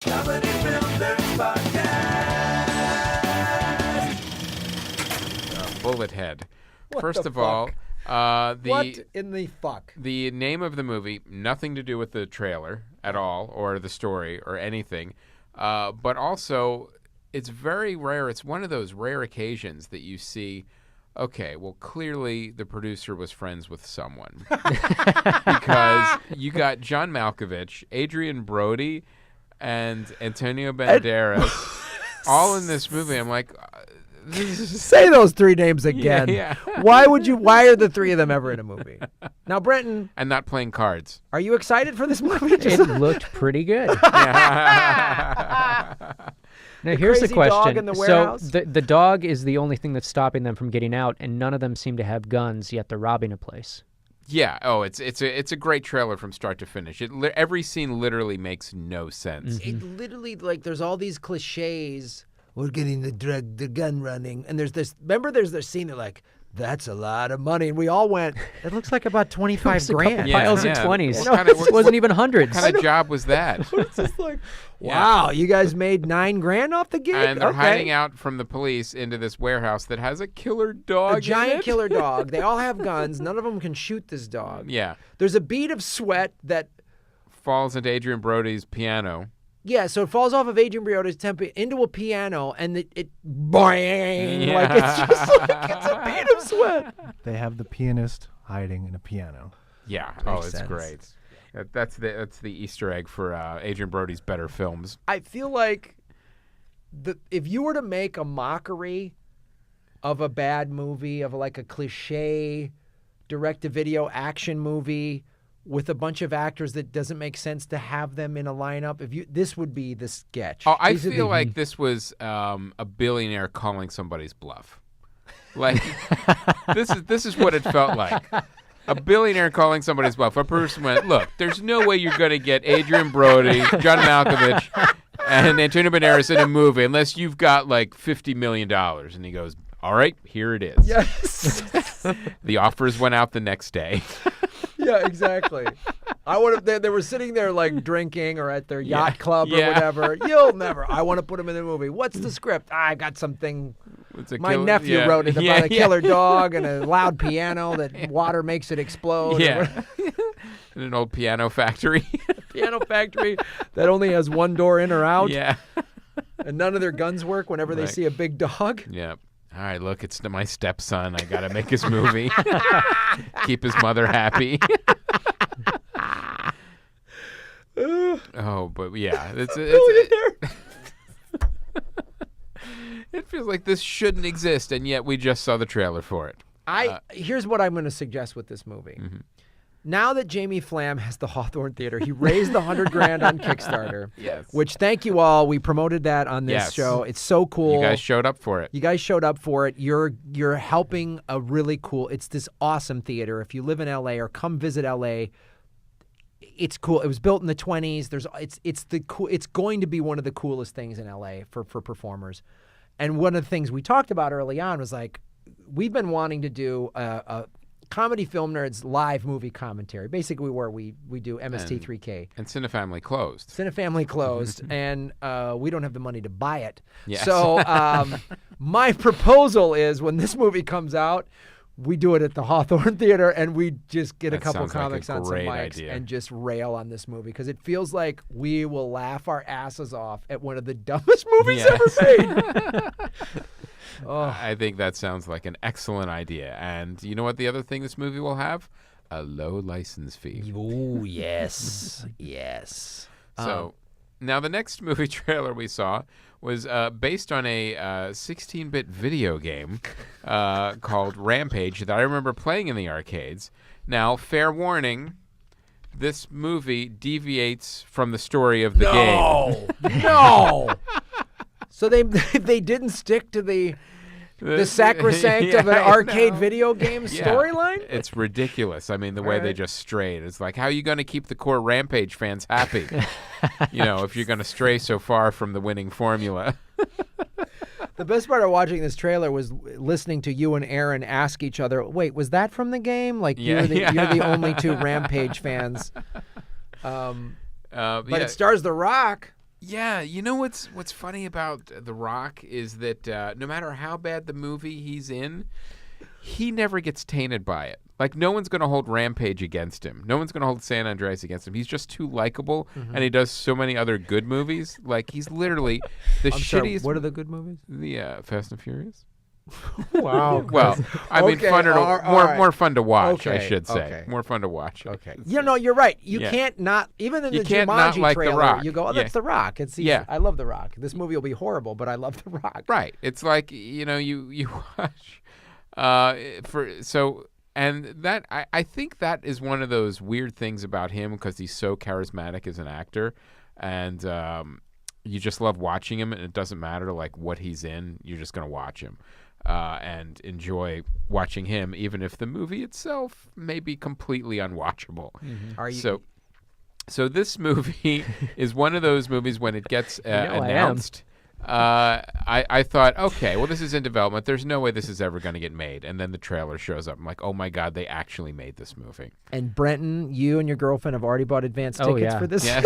Comedy Film Nerds Podcast. Bullet Head. What First the of all, What in the fuck? the name of the movie, nothing to do with the trailer at all, or the story, or anything. But also, it's very rare. It's one of those rare occasions that you see, okay, well, clearly the producer was friends with someone. Because you got John Malkovich, Adrian Brody, and Antonio Banderas all in this movie. I'm like... Say those three names again. Yeah. Why are the three of them ever in a movie? Now, Brenton, And not playing cards. are you excited for this movie? It looked pretty good. Now, here's the crazy question. dog in the warehouse? So the dog is the only thing that's stopping them from getting out, and none of them seem to have guns, yet they're robbing a place. Yeah. Oh, it's a great trailer from start to finish. Every scene literally makes no sense. It literally, like, there's all these cliches. We're getting the gun running. And there's this scene that, like, that's a lot of money. And we all went, it looks like about 25 grand. Yeah. Piles of Yeah. 20s. What kind of- It wasn't even hundreds. What kind of job was that? It's just like, wow, you guys made $9 grand off the gig? And they're Okay. hiding out from the police into this warehouse that has a killer dog. A giant in it. killer dog. They all have guns. None of them can shoot this dog. Yeah. There's a bead of sweat that, Falls into Adrian Brody's piano. yeah, so it falls off of Adrian Brioda's temple into a piano, and it boing, Yeah. like it's just like it's a bead of sweat. They have the pianist hiding in a piano. Yeah. Makes Oh, it's sense. great. That's the Easter egg for Adrian Brody's better films. I feel like if you were to make a mockery of a bad movie, of like a cliche direct-to-video action movie with a bunch of actors that doesn't make sense to have them in a lineup, this would be the sketch. Oh, I These are feel the- like this was a billionaire calling somebody's bluff. Like this is what it felt like. A billionaire calling somebody's bluff. A person went, look, there's no way you're going to get Adrian Brody, John Malkovich, and Antonio Banderas in a movie unless you've got like $50 million. And he goes, all right, here it is. Yes. The offers went out the next day. Yeah, exactly. I would have. They were sitting there like drinking or at their yacht club or Yeah. whatever. You'll never. I want to put them in the movie. What's the script? I got something. It's a My nephew wrote it about a killer dog and a loud piano that water makes it explode. Yeah. In an old piano factory. Piano factory that only has one door in or out. Yeah. And none of their guns work whenever they Right. see a big dog. Yeah. All right, look, it's my stepson. I got to make his movie. Keep his mother happy. Oh, but yeah. It feels like this shouldn't exist, and yet we just saw the trailer for it. Here's what I'm going to suggest with this movie. Mm-hmm. Now that Jamie Flam has the Hawthorne Theater, he raised the $100 grand on Kickstarter. Yes. Which, thank you all. We promoted that on this Yes. show. It's so cool. You guys showed up for it. You guys showed up for it. You're helping a really cool. It's this awesome theater. If you live in LA or come visit LA, it's cool. It was built in the 20s. It's going to be one of the coolest things in LA for performers. And one of the things we talked about early on was like, we've been wanting to do a Comedy Film Nerds live movie commentary, basically where we do MST3K. And Cinefamily closed. Cinefamily closed, and we don't have the money to buy it. Yes. So my proposal is when this movie comes out, we do it at the Hawthorne Theater, and we just get a That couple sounds like a comics on some great mics idea. and just rail on this movie, because it feels like we will laugh our asses off at one of the dumbest movies Yes. ever made. Oh. I think that sounds like an excellent idea. And you know what the other thing this movie will have? A low license fee. Oh, yes. Yes. So now the next movie trailer we saw was based on a 16-bit video game called Rampage that I remember playing in the arcades. Now, fair warning, this movie deviates from the story of the game. No. So they didn't stick to the sacrosanct of an arcade video game storyline? It's ridiculous. I mean, the way they just strayed. It's like, how are you going to keep the core Rampage fans happy? If you're going to stray so far from the winning formula. The best part of watching this trailer was listening to you and Aaron ask each other, wait, was that from the game? Like, you're the only two Rampage fans. But it stars The Rock. Yeah, you know what's funny about The Rock is that no matter how bad the movie he's in, he never gets tainted by it. Like, no one's going to hold Rampage against him. No one's going to hold San Andreas against him. He's just too likable, and he does so many other good movies. Like, he's literally the I'm sorry, shittiest. what are the good movies? The Fast and Furious. Wow. Well, I mean, Okay, funner all more fun to watch, I Okay, should say. okay. More fun to watch. Okay. You know, you're right. You Yeah. can't not, even in You the can't not Jumanji like The trailer, Rock. you go, oh, Yeah. that's The Rock. Yeah. I love The Rock. This movie will be horrible, but I love The Rock. Right. It's like, you know, you watch and that I think that is one of those weird things about him because he's so charismatic as an actor, and you just love watching him, and it doesn't matter like what he's in. You're just gonna watch him and enjoy watching him, even if the movie itself may be completely unwatchable. Are you? So this movie is one of those movies when it gets I am. announced. I thought, okay, well, this is in development. There's no way this is ever going to get made. And then the trailer shows up. I'm like, oh, my God, they actually made this movie. And Brenton, you and your girlfriend have already bought advance Oh, tickets yeah. for this? Yes.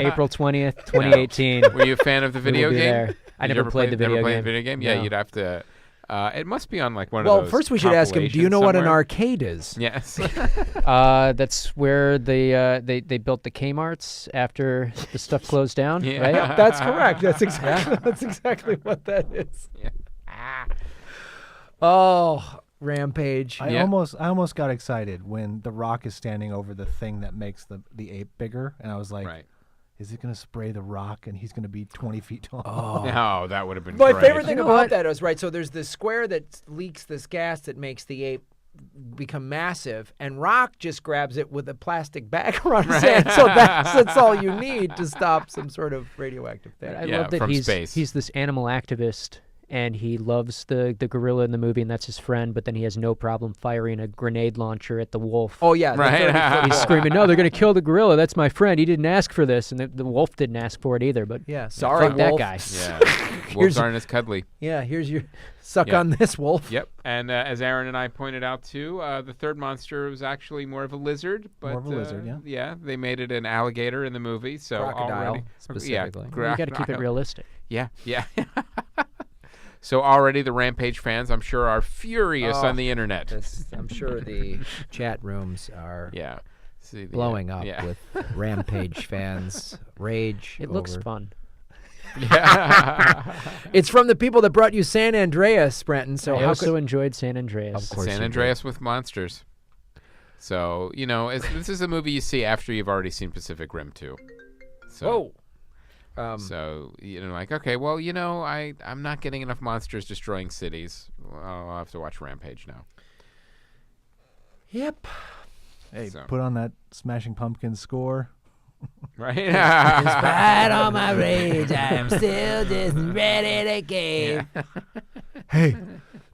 April 20th, 2018. Were you a fan of the We will video be game? there. I Did you never ever played the video never played game. the video game? Yeah, No. you'd have to. It must be on like one of Well, those. first we should ask him, do you know what an compilations arcade is? somewhere? Yes. That's where they built the Kmart's after the stuff closed down, Yeah. right? That's correct. That's exactly what that is. Yeah. Oh, Rampage. I Yeah. almost got excited when The Rock is standing over the thing that makes the ape bigger, and I was like, Right. is it gonna spray The Rock and he's gonna be 20 feet tall? Oh. No, that would have been My great. favorite thing You know about what? that is, right, so there's this square that leaks this gas that makes the ape become massive, and Rock just grabs it with a plastic bag around his hand. So that's all you need to stop some sort of radioactive thing. I Yeah, love that from he's space. this animal activist and he loves the gorilla in the movie and that's his friend, but then he has no problem firing a grenade launcher at the wolf. Oh, yeah. the Right. 30-foot He's screaming, no, they're going to kill the gorilla. That's my friend. He didn't ask for this. And the wolf didn't ask for it either. But Yeah, sorry, fuck that wolf. guy. Yeah. Wolves aren't as cuddly. Yeah, here's your suck Yeah. on this, wolf. Yep, and as Aaron and I pointed out too, the third monster was actually more of a lizard. But, More of a lizard, yeah. Yeah, they made it an alligator in the movie, so Crocodile, already, specifically. Yeah, You got to keep it crocodile. realistic. Yeah, yeah. So already the Rampage fans, I'm sure, are furious Oh, on the internet. I'm sure the chat rooms are Yeah, see the, blowing up yeah. with Rampage fans. Rage. It looks over- fun. Yeah. It's from the people that brought you San Andreas, Brenton. So I how also could... enjoyed San Andreas. Of course San you Andreas with monsters. So this is a movie you see after you've already seen Pacific Rim 2. So, Whoa. So, like, okay, well, I'm not getting enough monsters destroying cities. Well, I'll have to watch Rampage now. Yep. Hey, So. put on that Smashing Pumpkins score. Right? Despite all my rage, I'm still just ready to game. Yeah. Hey,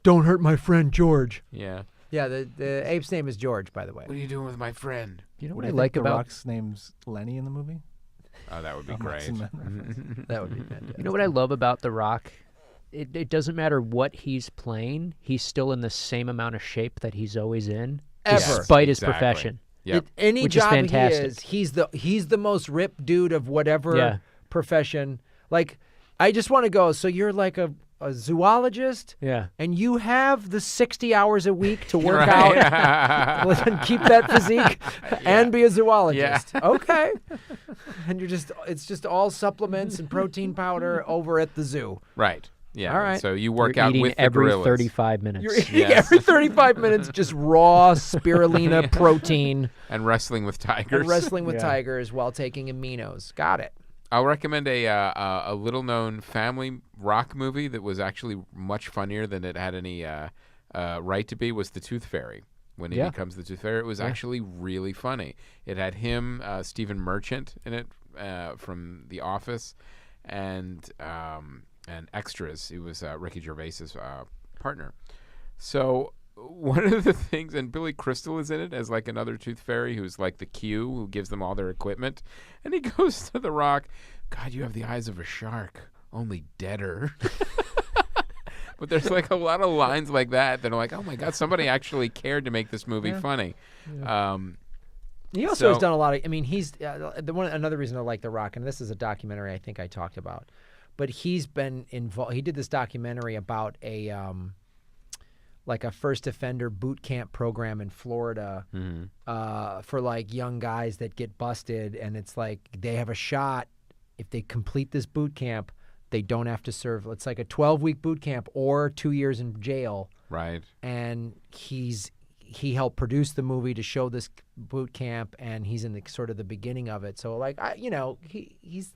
don't hurt my friend George. Yeah. Yeah, the ape's name is George, by the way. What are you doing with my friend? You know What what do I you like think about The Rock's name's Lenny in the movie? Oh, that would be I'm not great. seeing that reference. That would be fantastic. You know what I love about The Rock? It doesn't matter what he's playing. He's still in the same amount of shape that he's always in, Ever. despite his Exactly. profession. Yep. Any Which is job fantastic. he is, he's the most ripped dude of whatever Yeah. profession. Like, I just want to go. So you're like a zoologist, Yeah. and you have the 60 hours a week to work Right. out and keep that physique and be a zoologist. Okay. And it's just all supplements and protein powder over at the zoo. Right. Yeah. All right. So you work You're out eating with the every gorillas. 35 minutes. You're eating Yes. every 35 minutes just raw spirulina protein And wrestling with tigers. and wrestling with Yeah. tigers while taking aminos. Got it. I'll recommend a little-known family rock movie that was actually much funnier than it had any right to be. Was The Tooth Fairy. When he Yeah. becomes the Tooth Fairy, it was actually really funny. It had him, Stephen Merchant, in it from The Office, and extras. It was Ricky Gervais's partner. So one of the things, and Billy Crystal is in it as like another Tooth Fairy who's like the Q who gives them all their equipment, and he goes to The Rock, God, you have the eyes of a shark, only deader. But there's like a lot of lines like that that are like, oh my God, somebody actually cared to make this movie funny. He also has done a lot of. I mean, he's another reason I like The Rock, and this is a documentary I think I talked about, but he's been involved. He did this documentary about a like a first offender boot camp program in Florida for like young guys that get busted, and it's like they have a shot if they complete this boot camp. They don't have to serve. It's like a 12-week boot camp or 2 years in jail. Right. And he helped produce the movie to show this boot camp, and he's in the sort of the beginning of it. So like he's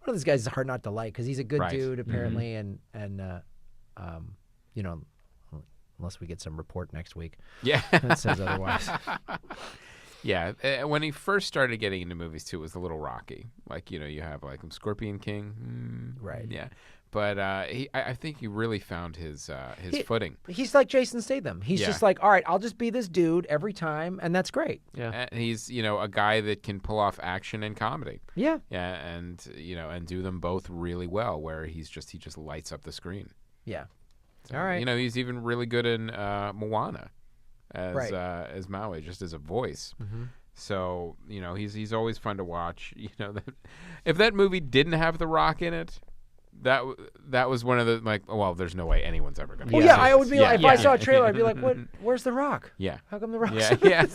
one of those guys that's hard not to like because he's a good dude apparently, and unless we get some report next week, that says otherwise. Yeah, when he first started getting into movies too, it was a little rocky. Like you have like Scorpion King, right? Yeah. But I think he really found his footing. He's like Jason Statham. He's just like, all right, I'll just be this dude every time, and that's great. Yeah, and he's a guy that can pull off action and comedy. Yeah, yeah, and and do them both really well. Where he just lights up the screen. Yeah, so, all right. He's even really good in Moana as Maui, just as a voice. Mm-hmm. So he's always fun to watch. If that movie didn't have The Rock in it. That was one of the there's no way anyone's ever gonna. Well, I would be like, if I saw a trailer, I'd be like, where's The Rock? Yeah. How come The Rock's Yeah.